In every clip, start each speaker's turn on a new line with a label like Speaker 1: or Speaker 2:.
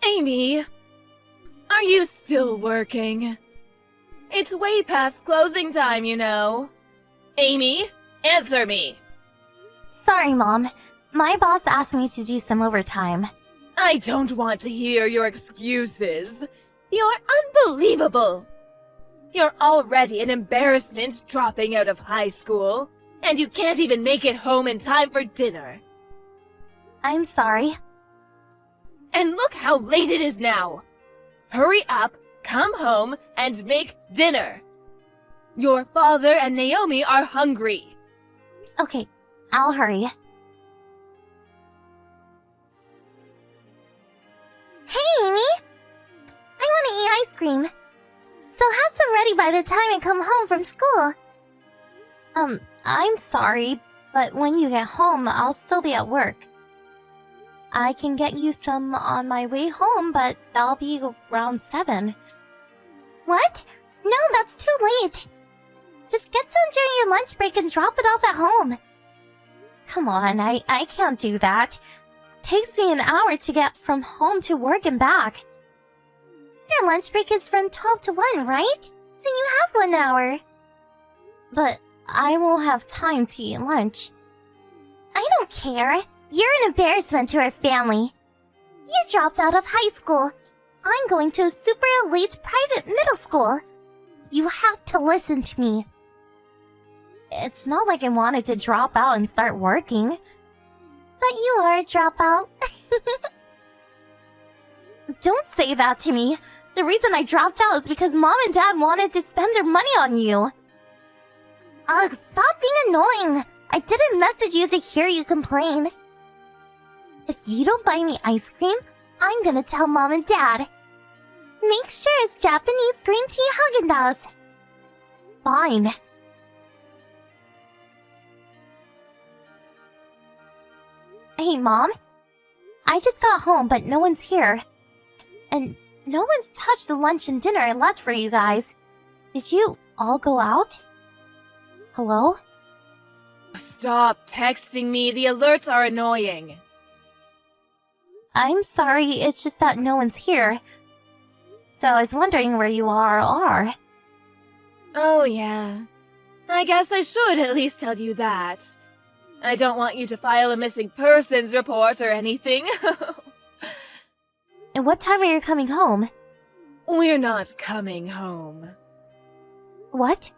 Speaker 1: Amy, are you still working? It's way past closing time, you know. Amy, answer me.
Speaker 2: Sorry, Mom. My boss asked me to do some overtime.
Speaker 1: I don't want to hear your excuses. You're unbelievable. You're already an embarrassment dropping out of high school, and you can't even make it home in time for dinner.
Speaker 2: I'm sorry.
Speaker 1: And look how late it is now. Hurry up, come home, and make dinner. Your father and Naomi are hungry.
Speaker 2: Okay, I'll hurry. Hey, Amy! I want to eat ice cream. So have some ready by the time I come home from school. I'm sorry, but when you get home, I'll still be at work. I can get you some on my way home, but that'll be around 7. What? No, that's too late. Just get some during your lunch break and drop it off at home. Come on, I can't do that. Takes me an hour to get from home to work and back. Your lunch break is from 12 to 1, right? Then you have 1 hour. But I won't have time to eat lunch. I don't care. You're an embarrassment to our family. You dropped out of high school. I'm going to a super elite private middle school. You have to listen to me. It's not like I wanted to drop out and start working. But you are a dropout. Don't say that to me. The reason I dropped out is because Mom and Dad wanted to spend their money on you. Ugh, stop being annoying. I didn't message you to hear you complain. If you don't buy me ice cream, I'm gonna tell Mom and Dad. Make sure it's Japanese green tea Haagen-Dazs. Fine. Hey, Mom. I just got home, but no one's here. And no one's touched the lunch and dinner I left for you guys. Did you all go out? Hello?
Speaker 1: Stop texting me. The alerts are annoying.
Speaker 2: I'm sorry, it's just that no one's here. So I was wondering where you are.
Speaker 1: Oh, yeah. I guess I should at least tell you that. I don't want you to file a missing persons report or anything.
Speaker 2: And what time are you coming home?
Speaker 1: We're not coming home.
Speaker 2: What?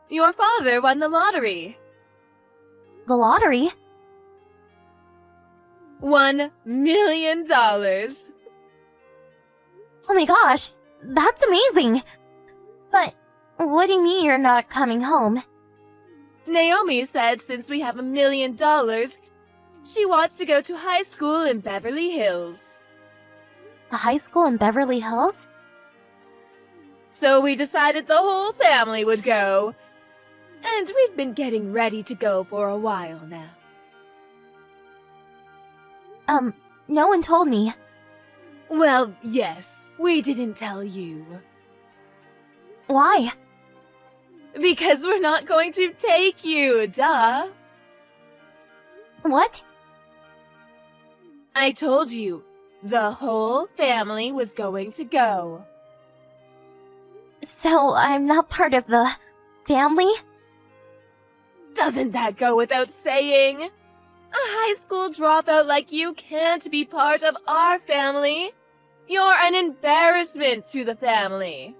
Speaker 1: Your father won the lottery.
Speaker 2: The lottery?
Speaker 1: $1 million.
Speaker 2: Oh my gosh, that's amazing! But what do you mean you're not coming home?
Speaker 1: Naomi said since we have $1 million, she wants to go to high school in Beverly Hills.
Speaker 2: A high school in Beverly Hills?
Speaker 1: So we decided the whole family would go. And we've been getting ready to go for a while now.
Speaker 2: No one told me.
Speaker 1: Well, yes, we didn't tell you.
Speaker 2: Why?
Speaker 1: Because we're not going to take you, duh.
Speaker 2: What?
Speaker 1: I told you, the whole family was going to go.
Speaker 2: So I'm not part of the family?
Speaker 1: Doesn't that go without saying? A high school dropout like you can't be part of our family. You're an embarrassment to the family.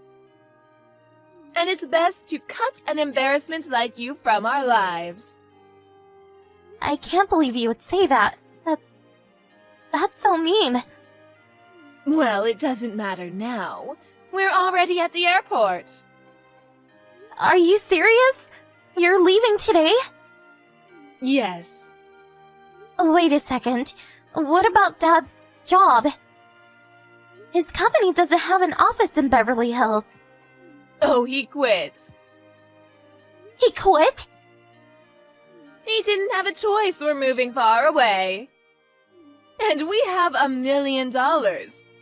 Speaker 1: And it's best to cut an embarrassment like you from our lives.
Speaker 2: I can't believe you would say that. That's so mean.
Speaker 1: Well, it doesn't matter now. We're already at the airport.
Speaker 2: Are you serious? You're leaving today?
Speaker 1: Yes.
Speaker 2: Wait a second. What about Dad's job? His company doesn't have an office in Beverly Hills.
Speaker 1: Oh, he quit.
Speaker 2: He quit?
Speaker 1: He didn't have a choice. We're moving far away. And we have $1 million.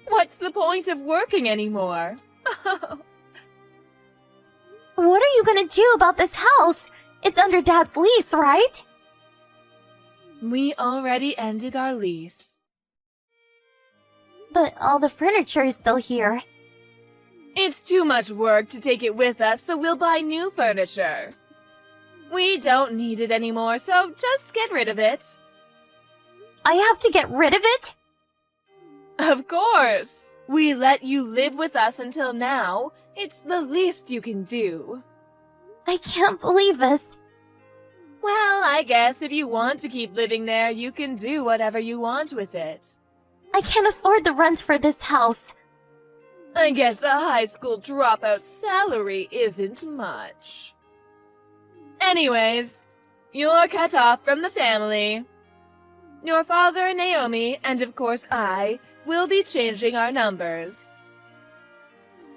Speaker 1: What's the point of working anymore?
Speaker 2: What are you gonna do about this house? It's under Dad's lease, right?
Speaker 1: We already ended our lease.
Speaker 2: But all the furniture is still here.
Speaker 1: It's too much work to take it with us, so we'll buy new furniture. We don't need it anymore, so just get rid of it.
Speaker 2: I have to get rid of it?
Speaker 1: Of course! We let you live with us until now. It's the least you can do.
Speaker 2: I can't believe this.
Speaker 1: Well, I guess if you want to keep living there, you can do whatever you want with it.
Speaker 2: I can't afford the rent for this house.
Speaker 1: I guess a high school dropout salary isn't much. Anyways, you're cut off from the family. Your father and Naomi, and of course I, will be changing our numbers.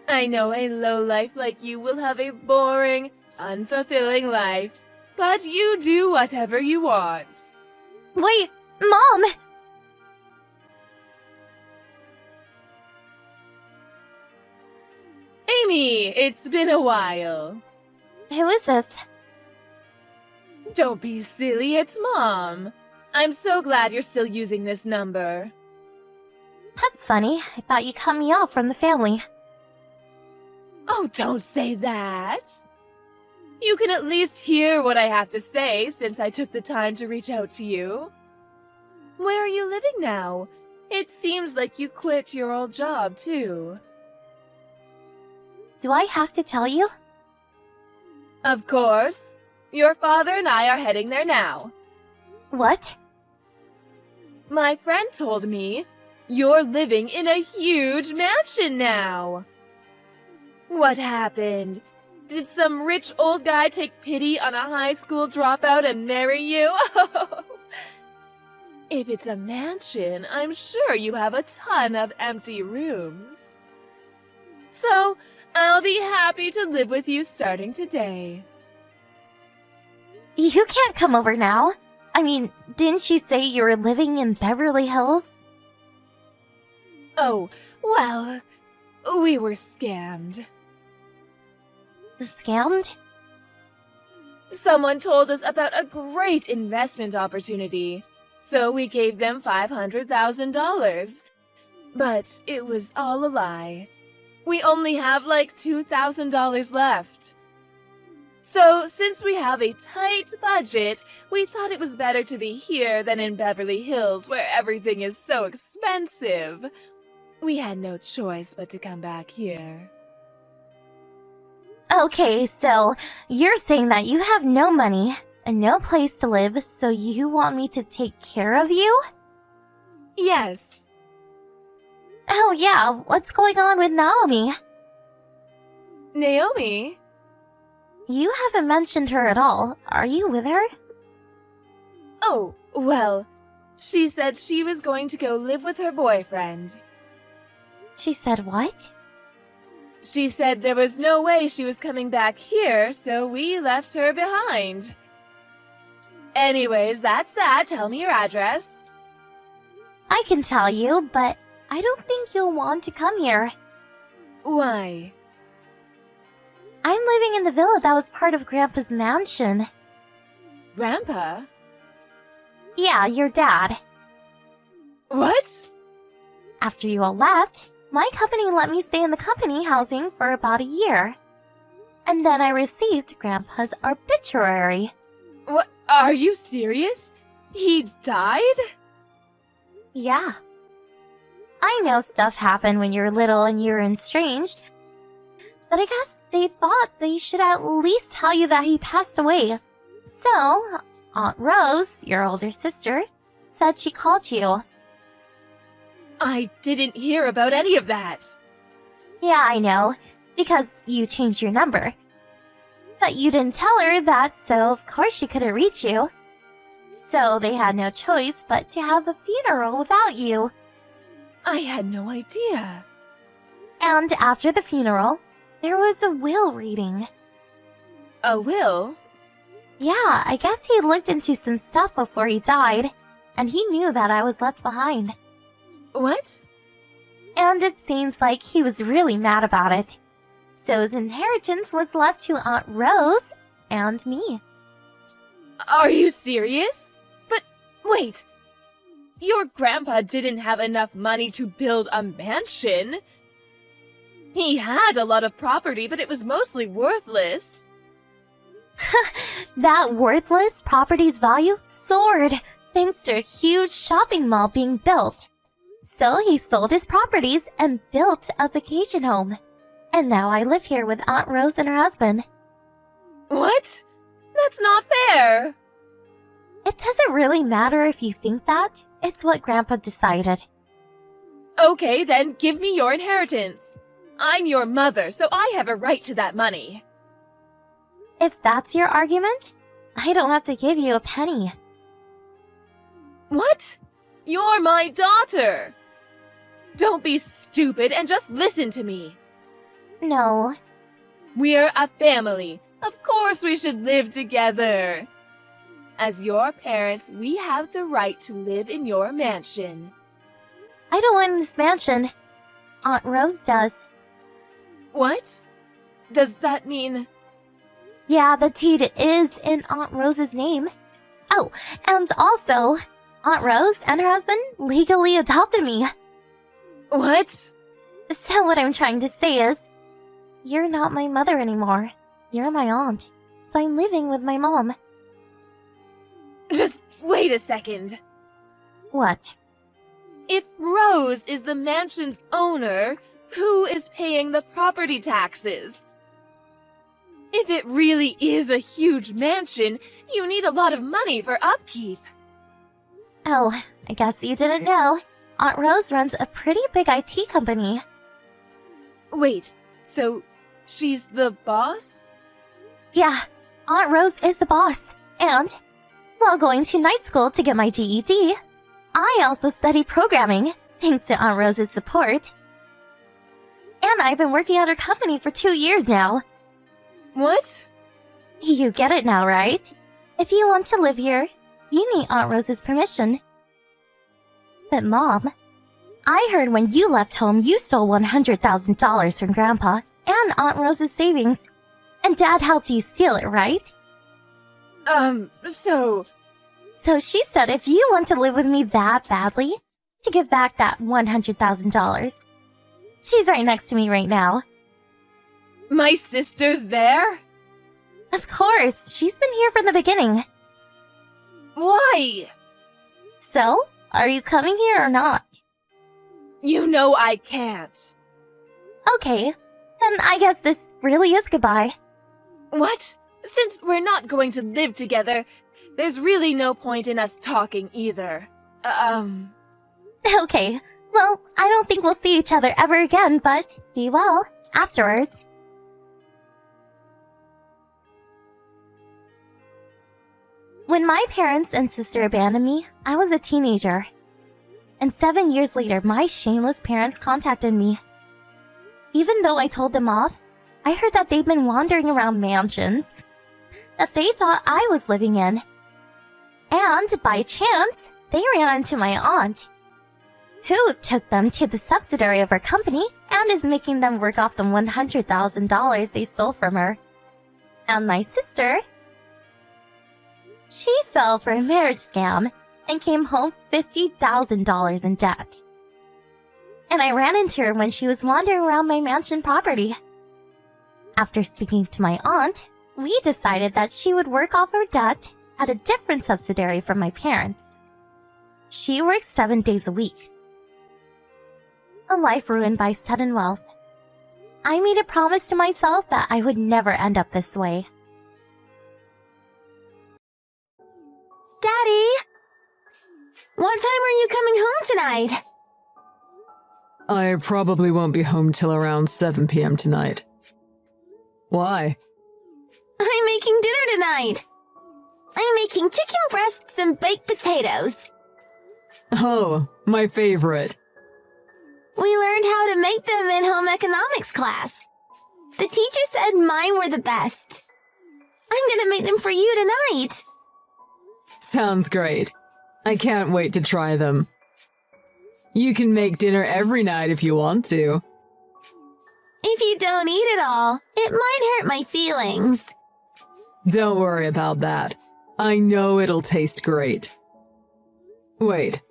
Speaker 1: I know a lowlife like you will have a boring, unfulfilling life, but you do whatever you want.
Speaker 2: Wait, Mom!
Speaker 1: Amy, it's been a while.
Speaker 2: Who is this?
Speaker 1: Don't be silly, it's Mom. I'm so glad you're still using this number.
Speaker 2: That's funny. I thought you cut me off from the family.
Speaker 1: Oh, don't say that. You can at least hear what I have to say since I took the time to reach out to you. Where are you living now? It seems like you quit your old job, too.
Speaker 2: Do I have to tell you?
Speaker 1: Of course. Your father and I are heading there now.
Speaker 2: What?
Speaker 1: My friend told me you're living in a huge mansion now. What happened? Did some rich old guy take pity on a high school dropout and marry you? If it's a mansion, I'm sure you have a ton of empty rooms. So, I'll be happy to live with you starting today.
Speaker 2: You can't come over now. I mean, didn't you say you were living in Beverly Hills?
Speaker 1: Oh, well, we were scammed.
Speaker 2: Scammed?
Speaker 1: Someone told us about a great investment opportunity, so we gave them $500,000. But it was all a lie. We only have like $2,000 left. So, since we have a tight budget, we thought it was better to be here than in Beverly Hills, where everything is so expensive. We had no choice but to come back here.
Speaker 2: Okay, so you're saying that you have no money and no place to live, so you want me to take care of you?
Speaker 1: Yes.
Speaker 2: Oh yeah, what's going on with Naomi?
Speaker 1: Naomi?
Speaker 2: You haven't mentioned her at all. Are you with her?
Speaker 1: Oh, well, she said she was going to go live with her boyfriend.
Speaker 2: She said what?
Speaker 1: She said there was no way she was coming back here, so we left her behind. Anyways, that's that. Tell me your address.
Speaker 2: I can tell you, but I don't think you'll want to come here.
Speaker 1: Why?
Speaker 2: I'm living in the villa that was part of Grandpa's mansion.
Speaker 1: Grandpa?
Speaker 2: Yeah, your dad.
Speaker 1: What?
Speaker 2: After you all left, my company let me stay in the company housing for about a year. And then I received Grandpa's obituary.
Speaker 1: What? Are you serious? He died?
Speaker 2: Yeah. I know stuff happened when you're little and you're estranged, but I guess they thought they should at least tell you that he passed away. So, Aunt Rose, your older sister, said she called you.
Speaker 1: I didn't hear about any of that.
Speaker 2: Yeah, I know, because you changed your number. But you didn't tell her that, so of course she couldn't reach you. So they had no choice but to have a funeral without you.
Speaker 1: I had no idea.
Speaker 2: And after the funeral, there was a will reading.
Speaker 1: A will?
Speaker 2: Yeah, I guess he looked into some stuff before he died, and he knew that I was left behind.
Speaker 1: What?
Speaker 2: And it seems like he was really mad about it. So his inheritance was left to Aunt Rose and me.
Speaker 1: Are you serious? But wait. Your grandpa didn't have enough money to build a mansion. He had a lot of property, but it was mostly worthless.
Speaker 2: That worthless property's value soared thanks to a huge shopping mall being built. So he sold his properties and built a vacation home. And now I live here with Aunt Rose and her husband.
Speaker 1: What? That's not fair.
Speaker 2: It doesn't really matter if you think that. It's what Grandpa decided.
Speaker 1: Okay, then give me your inheritance. I'm your mother, so I have a right to that money.
Speaker 2: If that's your argument, I don't have to give you a penny.
Speaker 1: What? You're my daughter! Don't be stupid and just listen to me.
Speaker 2: No.
Speaker 1: We're a family. Of course we should live together. As your parents, we have the right to live in your mansion.
Speaker 2: I don't live in this mansion. Aunt Rose does.
Speaker 1: What? Does that mean...
Speaker 2: Yeah, the deed is in Aunt Rose's name. Oh, and also, Aunt Rose and her husband legally adopted me.
Speaker 1: What?
Speaker 2: So what I'm trying to say is, you're not my mother anymore. You're my aunt. So I'm living with my mom.
Speaker 1: Just wait a second.
Speaker 2: What?
Speaker 1: If Rose is the mansion's owner, who is paying the property taxes? If it really is a huge mansion, you need a lot of money for upkeep.
Speaker 2: Oh, I guess you didn't know. Aunt Rose runs a pretty big IT company.
Speaker 1: Wait, so she's the boss?
Speaker 2: Yeah, Aunt Rose is the boss. And while going to night school to get my GED, I also study programming, thanks to Aunt Rose's support. And I've been working at her company for 2 years now.
Speaker 1: What?
Speaker 2: You get it now, right? If you want to live here, you need Aunt Rose's permission. But Mom, I heard when you left home you stole $100,000 from Grandpa and Aunt Rose's savings. And Dad helped you steal it, right? So she said if you want to live with me that badly, to give back that $100,000. She's right next to me right now.
Speaker 1: My sister's there?
Speaker 2: Of course, she's been here from the beginning.
Speaker 1: Why?
Speaker 2: So, are you coming here or not?
Speaker 1: You know I can't.
Speaker 2: Okay, then I guess this really is goodbye.
Speaker 1: What? Since we're not going to live together, there's really no point in us talking either.
Speaker 2: Okay, well, I don't think we'll see each other ever again, but be well afterwards. When my parents and sister abandoned me, I was a teenager. And 7 years later, my shameless parents contacted me. Even though I told them off, I heard that they'd been wandering around mansions that they thought I was living in. And by chance, they ran into my aunt, who took them to the subsidiary of her company and is making them work off the $100,000 they stole from her. And my sister, she fell for a marriage scam and came home $50,000 in debt. And I ran into her when she was wandering around my mansion property. After speaking to my aunt, we decided that she would work off her debt at a different subsidiary from my parents. She works 7 days a week. A life ruined by sudden wealth. I made a promise to myself that I would never end up this way.
Speaker 3: Daddy! What time are you coming home tonight?
Speaker 4: I probably won't be home till around 7 p.m. tonight. Why?
Speaker 3: I'm making dinner tonight. I'm making chicken breasts and baked potatoes.
Speaker 4: Oh, my favorite.
Speaker 3: We learned how to make them in home economics class. The teacher said mine were the best. I'm gonna make them for you tonight.
Speaker 4: Sounds great. I can't wait to try them. You can make dinner every night if you want to.
Speaker 3: If you don't eat it all, it might hurt my feelings.
Speaker 4: Don't worry about that. I know it'll taste great. Wait,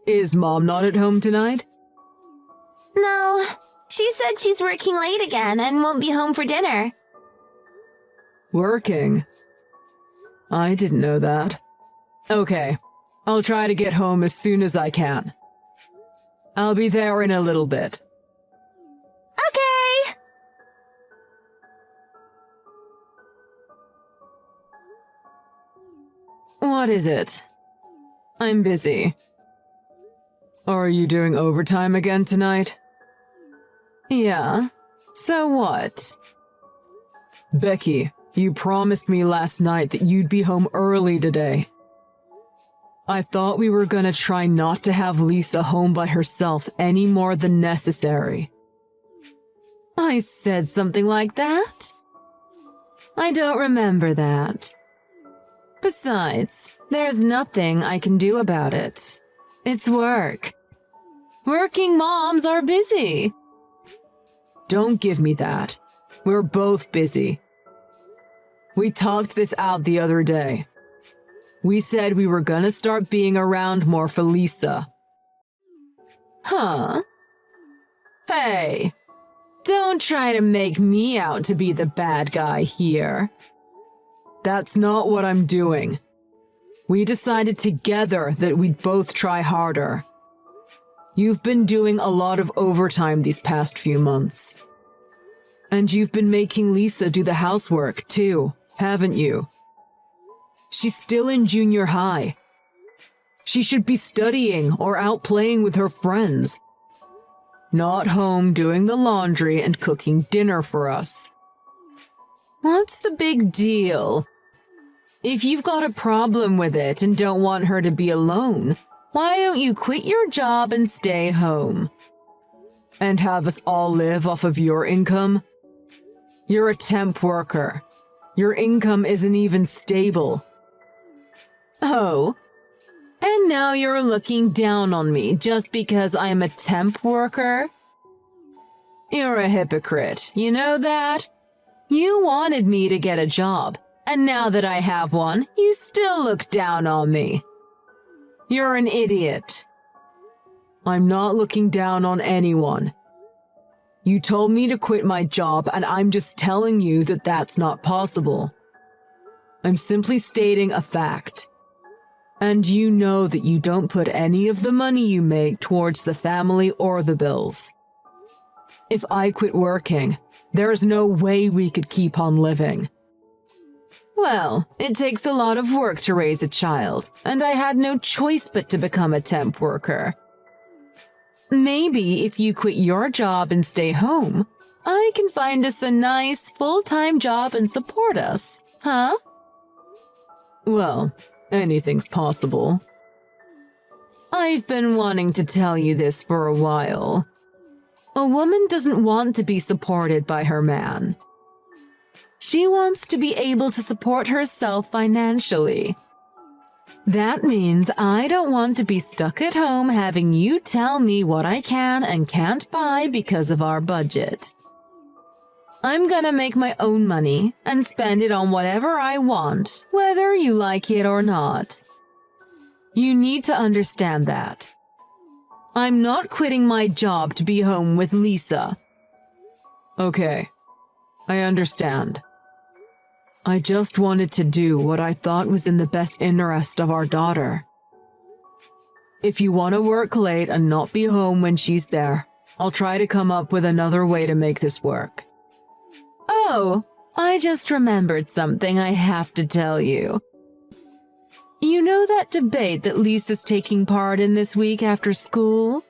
Speaker 4: Is Mom not at home tonight?
Speaker 3: No, she said she's working late again and won't be home for dinner.
Speaker 4: Working? I didn't know that. Okay, I'll try to get home as soon as I can. I'll be there in a little bit.
Speaker 3: Okay!
Speaker 4: What is it? I'm busy. Are you doing overtime again tonight? Yeah. So what? Becky, you promised me last night that you'd be home early today. I thought we were gonna try not to have Lisa home by herself any more than necessary. I said something like that? I don't remember that. Besides, there's nothing I can do about it. It's work. Working moms are busy. Don't give me that. We're both busy. We talked this out the other day. We said we were gonna start being around more for Lisa. Huh? Hey, don't try to make me out to be the bad guy here. That's not what I'm doing. We decided together that we'd both try harder. You've been doing a lot of overtime these past few months. And you've been making Lisa do the housework too, haven't you? She's still in junior high. She should be studying or out playing with her friends. Not home doing the laundry and cooking dinner for us. What's the big deal? If you've got a problem with it and don't want her to be alone, why don't you quit your job and stay home? And have us all live off of your income? You're a temp worker. Your income isn't even stable. Oh, and now you're looking down on me just because I'm a temp worker? You're a hypocrite, you know that? You wanted me to get a job, and now that I have one, you still look down on me. You're an idiot. I'm not looking down on anyone. You told me to quit my job, and I'm just telling you that that's not possible. I'm simply stating a fact. And you know that you don't put any of the money you make towards the family or the bills. If I quit working, there's no way we could keep on living. Well, it takes a lot of work to raise a child, and I had no choice but to become a temp worker. Maybe if you quit your job and stay home, I can find us a nice full-time job and support us, huh? Well, anything's possible. I've been wanting to tell you this for a while. A woman doesn't want to be supported by her man. She wants to be able to support herself financially. That means I don't want to be stuck at home having you tell me what I can and can't buy because of our budget. I'm gonna make my own money and spend it on whatever I want, whether you like it or not. You need to understand that. I'm not quitting my job to be home with Lisa. Okay, I understand. I just wanted to do what I thought was in the best interest of our daughter. If you want to work late and not be home when she's there, I'll try to come up with another way to make this work. Oh, I just remembered something I have to tell you. You know that debate that Lisa's taking part in this week after school?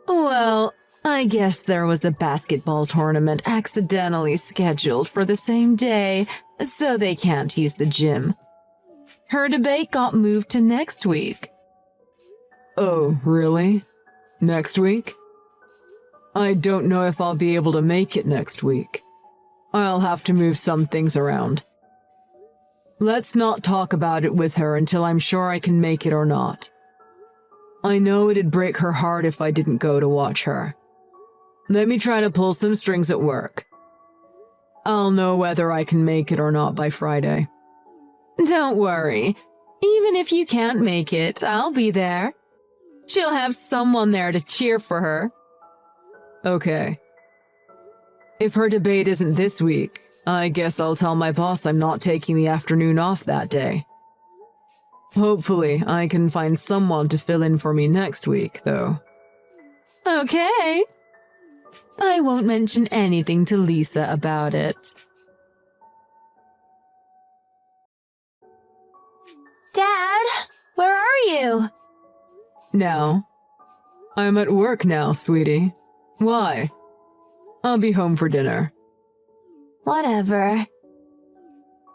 Speaker 4: Well, I guess there was a basketball tournament accidentally scheduled for the same day, so they can't use the gym. Her debate got moved to next week. Oh, really? Next week? I don't know if I'll be able to make it next week. I'll have to move some things around. Let's not talk about it with her until I'm sure I can make it or not. I know it'd break her heart if I didn't go to watch her. Let me try to pull some strings at work. I'll know whether I can make it or not by Friday. Don't worry. Even if you can't make it, I'll be there. She'll have someone there to cheer for her. Okay. If her debate isn't this week, I guess I'll tell my boss I'm not taking the afternoon off that day. Hopefully, I can find someone to fill in for me next week, though. Okay. I won't mention anything to Lisa about it.
Speaker 3: Dad, where are you?
Speaker 4: Now? I'm at work now, sweetie. Why? I'll be home for dinner.
Speaker 3: Whatever.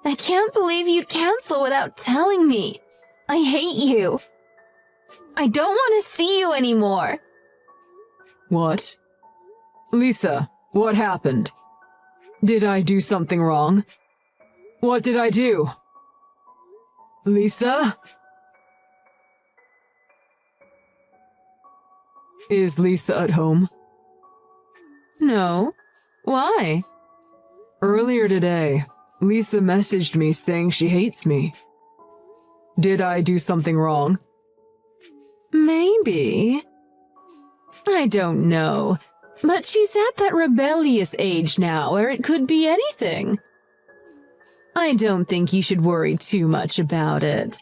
Speaker 3: I can't believe you'd cancel without telling me. I hate you. I don't want to see you anymore.
Speaker 4: What? Lisa, what happened? Did I do something wrong? What did I do? Lisa? Is Lisa at home? No. Why? Earlier today, Lisa messaged me saying she hates me. Did I do something wrong? Maybe. I don't know. But she's at that rebellious age now where it could be anything. I don't think you should worry too much about it.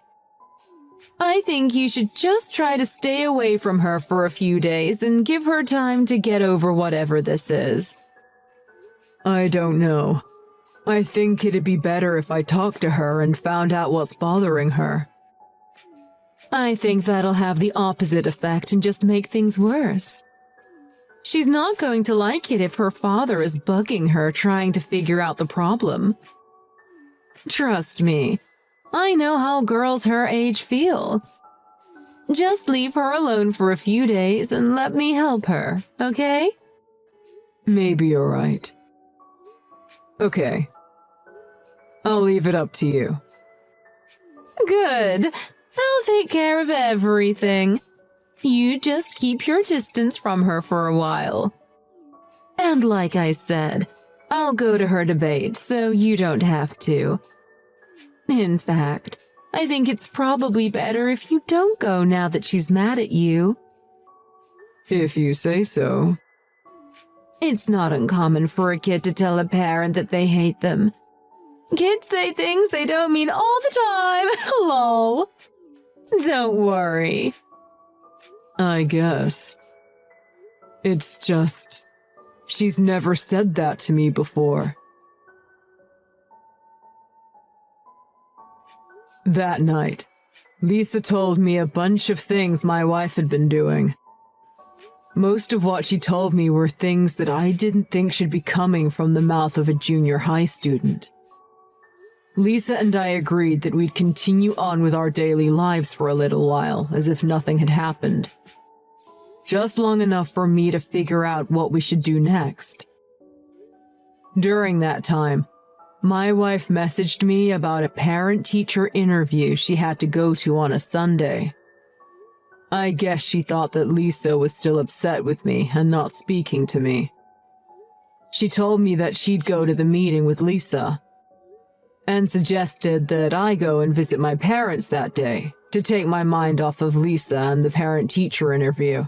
Speaker 4: I think you should just try to stay away from her for a few days and give her time to get over whatever this is. I don't know. I think it'd be better if I talked to her and found out what's bothering her. I think that'll have the opposite effect and just make things worse. She's not going to like it if her father is bugging her trying to figure out the problem. Trust me, I know how girls her age feel. Just leave her alone for a few days and let me help her, okay? Maybe you're right. Okay. I'll leave it up to you. Good. I'll take care of everything. You just keep your distance from her for a while. And like I said, I'll go to her debate so you don't have to. In fact, I think it's probably better if you don't go now that she's mad at you. If you say so. It's not uncommon for a kid to tell a parent that they hate them. Kids say things they don't mean all the time, lol. Don't worry. I guess. It's just, she's never said that to me before. That night, Lisa told me a bunch of things my wife had been doing. Most of what she told me were things that I didn't think should be coming from the mouth of a junior high student. Lisa and I agreed that we'd continue on with our daily lives for a little while, as if nothing had happened. Just long enough for me to figure out what we should do next. During that time, my wife messaged me about a parent-teacher interview she had to go to on a Sunday. I guess she thought that Lisa was still upset with me and not speaking to me. She told me that she'd go to the meeting with Lisa, and suggested that I go and visit my parents that day to take my mind off of Lisa and the parent-teacher interview.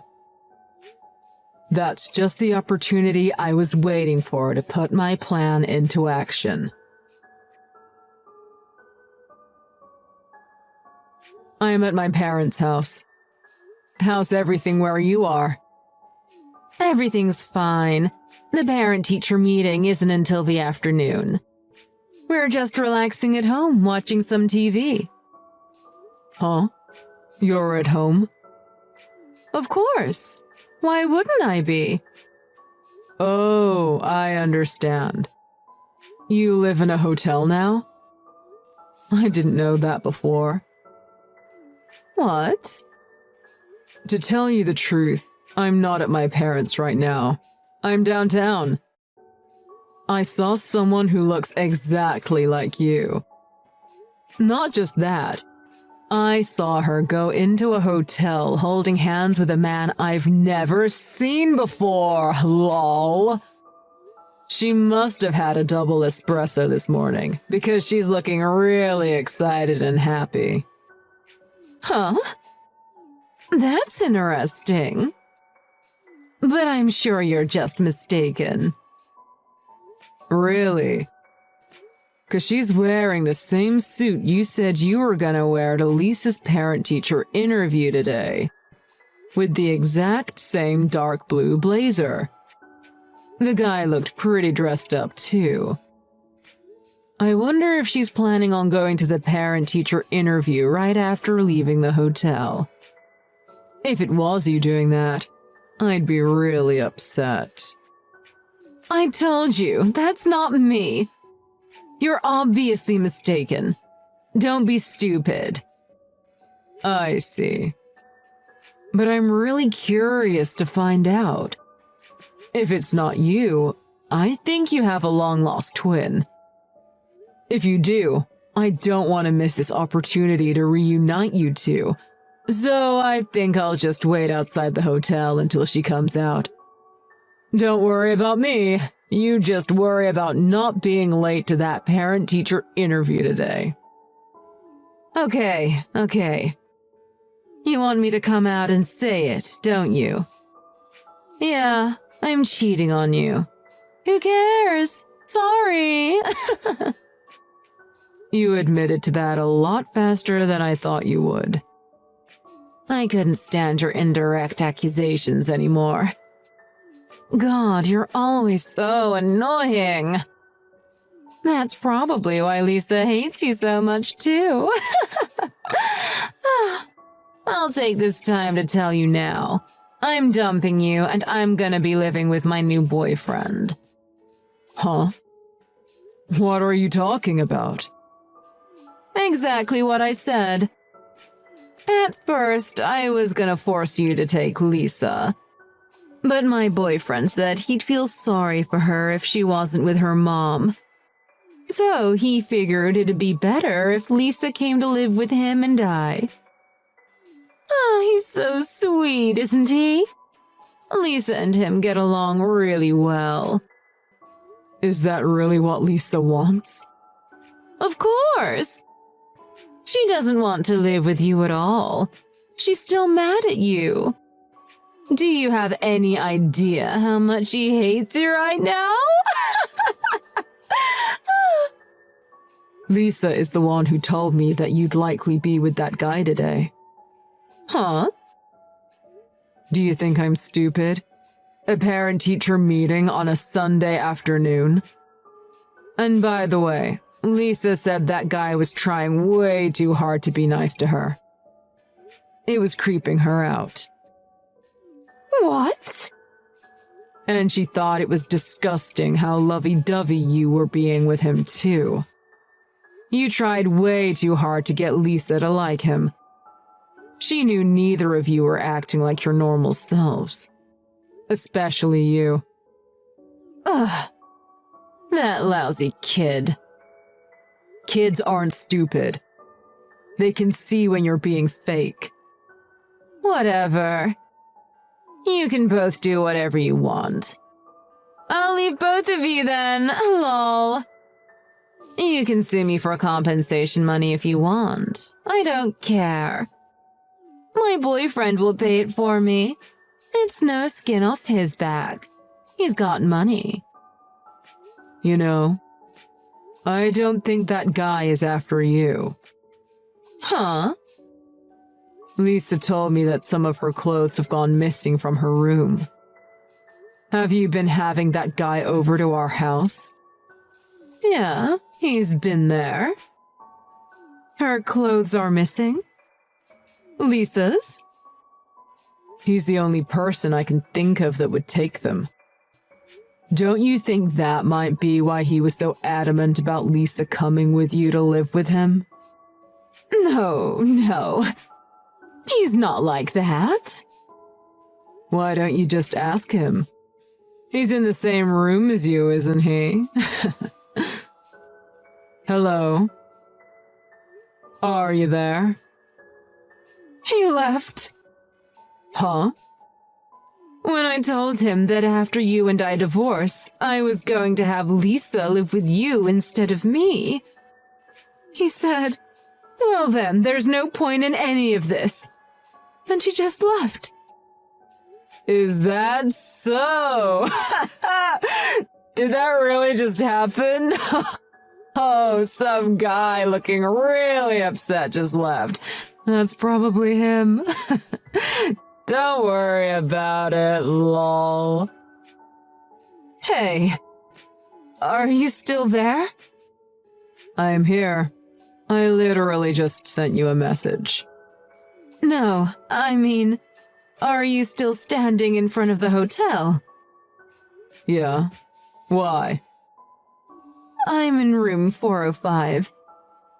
Speaker 4: That's just the opportunity I was waiting for to put my plan into action. I am at my parents' house. How's everything where you are? Everything's fine. The parent-teacher meeting isn't until the afternoon. We're just relaxing at home, watching some TV. Huh? You're at home? Of course. Why wouldn't I be? Oh, I understand. You live in a hotel now? I didn't know that before. What? To tell you the truth, I'm not at my parents' right now. I'm downtown. I saw someone who looks exactly like you. Not just that, I saw her go into a hotel holding hands with a man I've never seen before, lol. She must have had a double espresso this morning, because she's looking really excited and happy. Huh? That's interesting. But I'm sure you're just mistaken. Really? 'Cause she's wearing the same suit you said you were gonna wear to Lisa's parent-teacher interview today, with the exact same dark blue blazer. The guy looked pretty dressed up, too. I wonder if she's planning on going to the parent-teacher interview right after leaving the hotel. If it was you doing that, I'd be really upset. I told you, that's not me. You're obviously mistaken. Don't be stupid. I see. But I'm really curious to find out. If it's not you, I think you have a long-lost twin. If you do, I don't want to miss this opportunity to reunite you two, so I think I'll just wait outside the hotel until she comes out. Don't worry about me. You just worry about not being late to that parent-teacher interview today. Okay. You want me to come out and say it, don't you? Yeah, I'm cheating on you. Who cares? Sorry. You admitted to that a lot faster than I thought you would. I couldn't stand your indirect accusations anymore. God, you're always so annoying. That's probably why Lisa hates you so much, too. I'll take this time to tell you now. I'm dumping you, and I'm gonna be living with my new boyfriend. Huh? What are you talking about? Exactly what I said. At first, I was gonna force you to take Lisa. But my boyfriend said he'd feel sorry for her if she wasn't with her mom. So he figured it'd be better if Lisa came to live with him and I. Oh, he's so sweet, isn't he? Lisa and him get along really well. Is that really what Lisa wants? Of course! She doesn't want to live with you at all. She's still mad at you. Do you have any idea how much she hates you right now? Lisa is the one who told me that you'd likely be with that guy today. Huh? Do you think I'm stupid? A parent-teacher meeting on a Sunday afternoon? And by the way, Lisa said that guy was trying way too hard to be nice to her. It was creeping her out. What? And she thought it was disgusting how lovey-dovey you were being with him, too. You tried way too hard to get Lisa to like him. She knew neither of you were acting like your normal selves. Especially you. Ugh. That lousy kid. Kids aren't stupid. They can see when you're being fake. Whatever. You can both do whatever you want. I'll leave both of you then, lol. You can sue me for compensation money if you want. I don't care. My boyfriend will pay it for me. It's no skin off his back. He's got money. You know, I don't think that guy is after you. Huh? Lisa told me that some of her clothes have gone missing from her room. Have you been having that guy over to our house? Yeah, he's been there. Her clothes are missing? Lisa's? He's the only person I can think of that would take them. Don't you think that might be why he was so adamant about Lisa coming with you to live with him? No. He's not like that. Why don't you just ask him? He's in the same room as you, isn't he? Hello? Are you there? He left. Huh? When I told him that after you and I divorce, I was going to have Lisa live with you instead of me, he said, well then, there's no point in any of this. and she just left. Is that so? Did that really just happen? Oh, some guy looking really upset just left. That's probably him. Don't worry about it, lol. Hey, are you still there? I'm here. I literally just sent you a message. No, I mean, are you still standing in front of the hotel? Yeah. Why? I'm in room 405.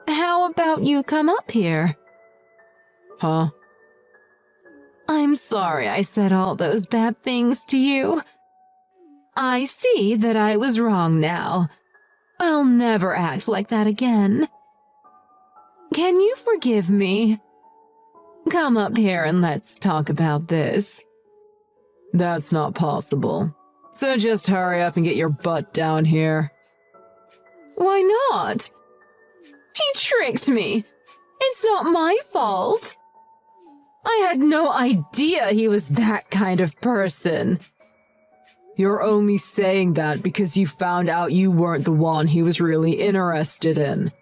Speaker 4: How about you come up here? Huh? I'm sorry I said all those bad things to you. I see that I was wrong now. I'll never act like that again. Can you forgive me? Come up here and let's talk about this. That's not possible. So just hurry up and get your butt down here. Why not? He tricked me. It's not my fault. I had no idea he was that kind of person. You're only saying that because you found out you weren't the one he was really interested in.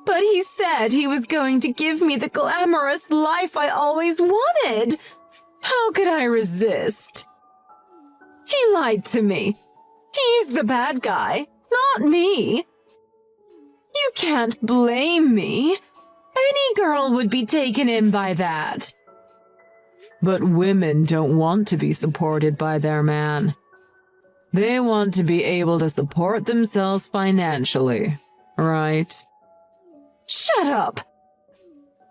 Speaker 4: But he said he was going to give me the glamorous life I always wanted. How could I resist? He lied to me. He's the bad guy, not me. You can't blame me. Any girl would be taken in by that. But women don't want to be supported by their man. They want to be able to support themselves financially, right? Shut up!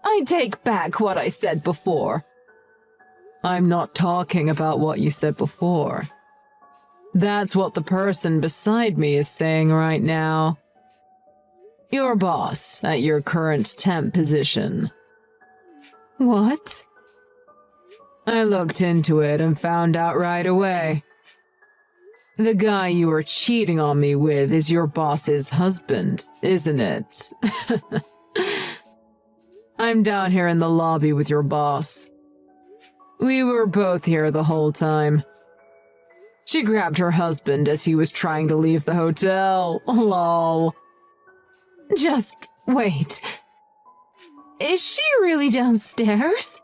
Speaker 4: I take back what I said before. I'm not talking about what you said before. That's what the person beside me is saying right now. Your boss at your current temp position. What? I looked into it and found out right away. The guy you were cheating on me with is your boss's husband, isn't it? I'm down here in the lobby with your boss. We were both here the whole time. She grabbed her husband as he was trying to leave the hotel. Lol. Just wait. Is she really downstairs?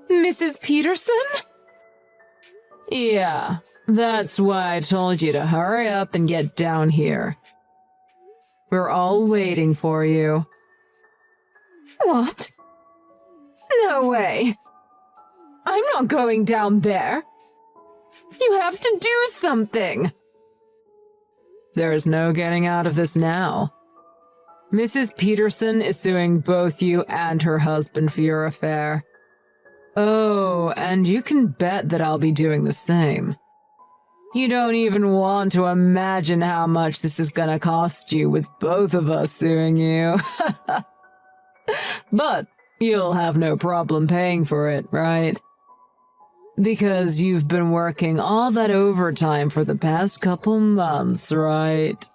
Speaker 4: Mrs. Peterson? Yeah, that's why I told you to hurry up and get down here. We're all waiting for you. What? No way. I'm not going down there. You have to do something. There's no getting out of this now. Mrs. Peterson is suing both you and her husband for your affair. Oh, and you can bet that I'll be doing the same. You don't even want to imagine how much this is gonna cost you with both of us suing you. But you'll have no problem paying for it, right? Because you've been working all that overtime for the past couple months, right?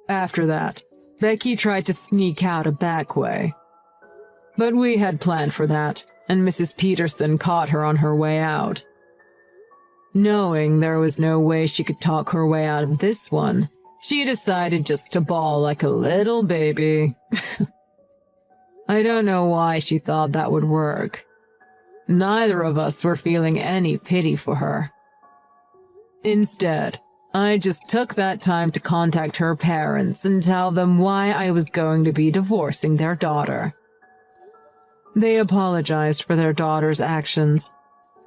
Speaker 4: After that, Becky tried to sneak out a back way. But we had planned for that, and Mrs. Peterson caught her on her way out. Knowing there was no way she could talk her way out of this one, she decided just to bawl like a little baby. I don't know why she thought that would work. Neither of us were feeling any pity for her. Instead, I just took that time to contact her parents and tell them why I was going to be divorcing their daughter. They apologized for their daughter's actions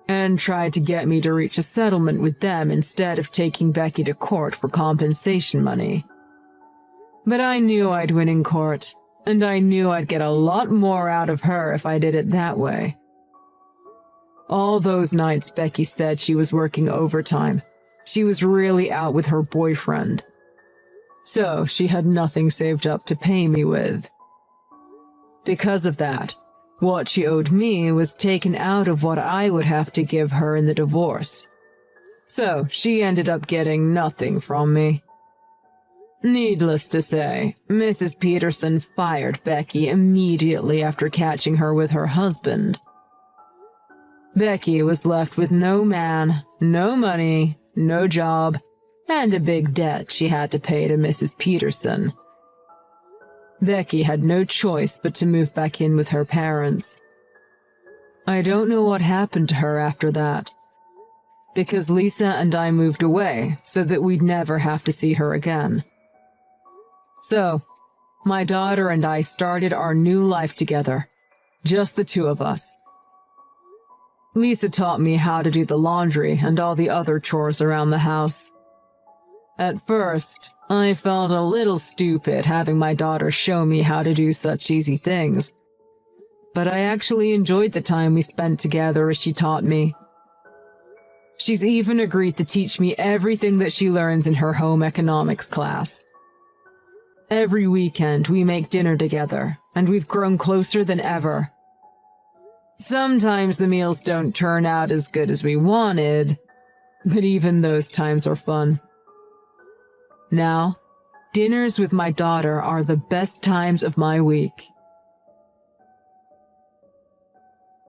Speaker 4: and tried to get me to reach a settlement with them instead of taking Becky to court for compensation money. But I knew I'd win in court, and I knew I'd get a lot more out of her if I did it that way. All those nights Becky said she was working overtime. She was really out with her boyfriend. So she had nothing saved up to pay me with. Because of that, what she owed me was taken out of what I would have to give her in the divorce. So she ended up getting nothing from me. Needless to say, Mrs. Peterson fired Becky immediately after catching her with her husband. Becky was left with no man, no money, no job, and a big debt she had to pay to Mrs. Peterson. Becky had no choice but to move back in with her parents. I don't know what happened to her after that, because Lisa and I moved away so that we'd never have to see her again. So, my daughter and I started our new life together, just the two of us. Lisa taught me how to do the laundry and all the other chores around the house. At first, I felt a little stupid having my daughter show me how to do such easy things, but I actually enjoyed the time we spent together as she taught me. She's even agreed to teach me everything that she learns in her home economics class. Every weekend we make dinner together, and we've grown closer than ever. Sometimes the meals don't turn out as good as we wanted, but even those times are fun. Now, dinners with my daughter are the best times of my week.